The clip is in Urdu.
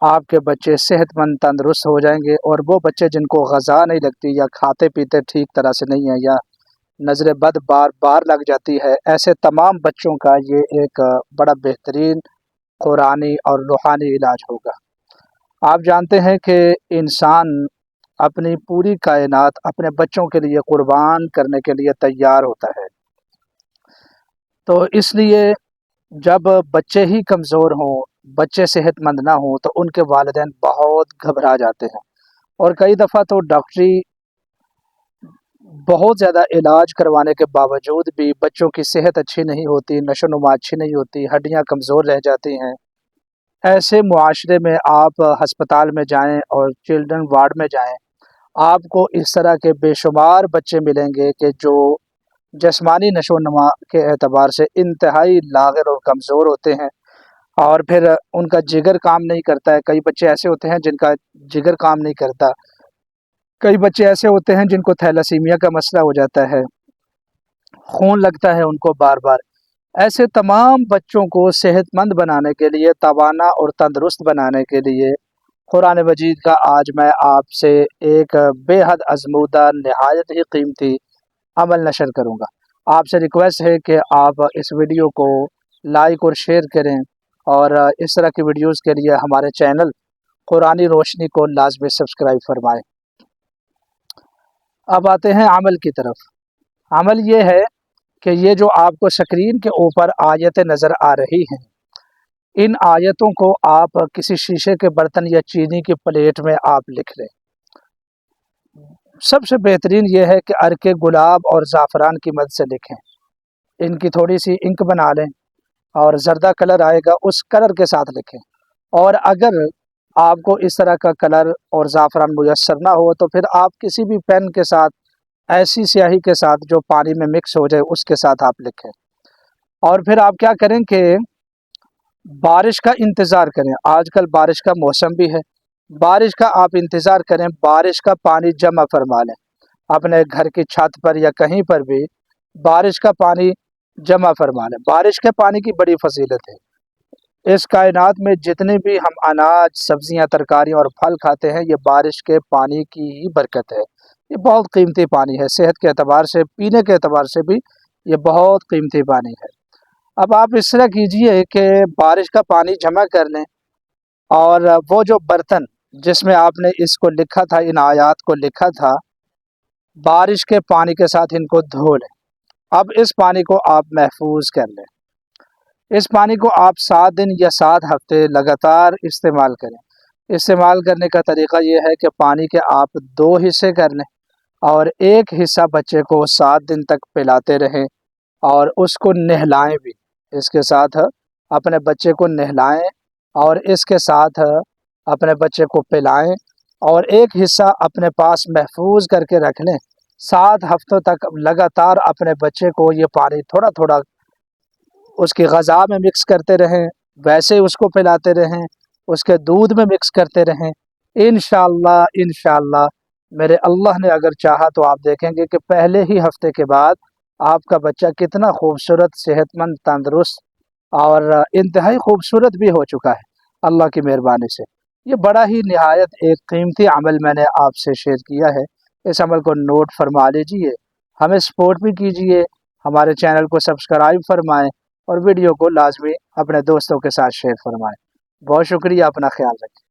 آپ کے بچے صحت مند تندرست ہو جائیں گے، اور وہ بچے جن کو غذا نہیں لگتی یا کھاتے پیتے ٹھیک طرح سے نہیں ہیں یا نظر بد بار بار لگ جاتی ہے، ایسے تمام بچوں کا یہ ایک بڑا بہترین قرآنی اور روحانی علاج ہوگا۔ آپ جانتے ہیں کہ انسان اپنی پوری کائنات اپنے بچوں کے لیے قربان کرنے کے لیے تیار ہوتا ہے، تو اس لیے جب بچے ہی کمزور ہوں، بچے صحت مند نہ ہوں، تو ان کے والدین بہت گھبرا جاتے ہیں، اور کئی دفعہ تو ڈاکٹری بہت زیادہ علاج کروانے کے باوجود بھی بچوں کی صحت اچھی نہیں ہوتی، نشو و نما اچھی نہیں ہوتی، ہڈیاں کمزور رہ جاتی ہیں۔ ایسے معاشرے میں آپ ہسپتال میں جائیں اور چلڈرن وارڈ میں جائیں، آپ کو اس طرح کے بے شمار بچے ملیں گے کہ جو جسمانی نشو و نما کے اعتبار سے انتہائی لاغر اور کمزور ہوتے ہیں، اور پھر ان کا جگر کام نہیں کرتا ہے۔ کئی بچے ایسے ہوتے ہیں جن کا جگر کام نہیں کرتا، کئی بچے ایسے ہوتے ہیں جن کو تھیلاسیمیا کا مسئلہ ہو جاتا ہے، خون لگتا ہے ان کو بار بار۔ ایسے تمام بچوں کو صحت مند بنانے کے لیے، توانا اور تندرست بنانے کے لیے قرآن مجید کا آج میں آپ سے ایک بے حد ازمودہ، نہایت ہی قیمتی عمل نشر کروں گا۔ آپ سے ریکویسٹ ہے کہ آپ اس ویڈیو کو لائک اور شیئر کریں، اور اس طرح کی ویڈیوز کے لیے ہمارے چینل قرآنی روشنی کو لازمی سبسکرائب فرمائیں۔ اب آتے ہیں عمل کی طرف۔ عمل یہ ہے کہ یہ جو آپ کو سکرین کے اوپر آیتیں نظر آ رہی ہیں، ان آیتوں کو آپ کسی شیشے کے برتن یا چینی کی پلیٹ میں آپ لکھ لیں۔ سب سے بہترین یہ ہے کہ عرق گلاب اور زعفران کی مدد سے لکھیں۔ ان کی تھوڑی سی انک بنا لیں، اور زردہ کلر آئے گا اس کلر کے ساتھ لکھیں۔ اور اگر آپ کو اس طرح کا کلر اور زعفران میسر نہ ہو تو پھر آپ کسی بھی پین کے ساتھ، ایسی سیاہی کے ساتھ جو پانی میں مکس ہو جائے اس کے ساتھ آپ لکھیں۔ اور پھر آپ کیا کریں کہ بارش کا انتظار کریں۔ آج کل بارش کا موسم بھی ہے، بارش کا آپ انتظار کریں، بارش کا پانی جمع فرما لیں اپنے گھر کی چھت پر یا کہیں پر بھی، بارش کا پانی جمع فرما لیں۔ بارش کے پانی کی بڑی فضیلت ہے۔ اس کائنات میں جتنے بھی ہم اناج، سبزیاں، ترکاریاں اور پھل کھاتے ہیں، یہ بارش کے پانی کی ہی برکت ہے۔ یہ بہت قیمتی پانی ہے، صحت کے اعتبار سے، پینے کے اعتبار سے بھی یہ بہت قیمتی پانی ہے۔ اب آپ اس طرح کیجئے کہ بارش کا پانی جمع کر لیں، اور وہ جو برتن جس میں آپ نے اس کو لکھا تھا، ان آیات کو لکھا تھا، بارش کے پانی کے ساتھ ان کو دھو لیں۔ اب اس پانی کو آپ محفوظ کر لیں۔ اس پانی کو آپ 7 دن یا 7 ہفتے لگاتار استعمال کریں۔ استعمال کرنے کا طریقہ یہ ہے کہ پانی کے آپ 2 حصے کر لیں، اور ایک حصہ بچے کو 7 دن تک پلاتے رہیں، اور اس کو نہلائیں بھی۔ اس کے ساتھ اپنے بچے کو نہلائیں، اور اس کے ساتھ اپنے بچے کو پلائیں، اور ایک حصہ اپنے پاس محفوظ کر کے رکھ لیں۔ 7 ہفتوں تک لگاتار اپنے بچے کو یہ پانی تھوڑا تھوڑا اس کی غذا میں مکس کرتے رہیں، ویسے اس کو پلاتے رہیں، اس کے دودھ میں مکس کرتے رہیں۔ انشاءاللہ میرے اللہ نے اگر چاہا تو آپ دیکھیں گے کہ پہلے ہی ہفتے کے بعد آپ کا بچہ کتنا خوبصورت، صحت مند، تندرست اور انتہائی خوبصورت بھی ہو چکا ہے اللہ کی مہربانی سے۔ یہ بڑا ہی نہایت ایک قیمتی عمل میں نے آپ سے شیئر کیا ہے۔ اس عمل کو نوٹ فرما لیجئے، ہمیں سپورٹ بھی کیجئے، ہمارے چینل کو سبسکرائب فرمائیں، اور ویڈیو کو لازمی اپنے دوستوں کے ساتھ شیئر فرمائیں۔ بہت شکریہ، اپنا خیال رکھیں۔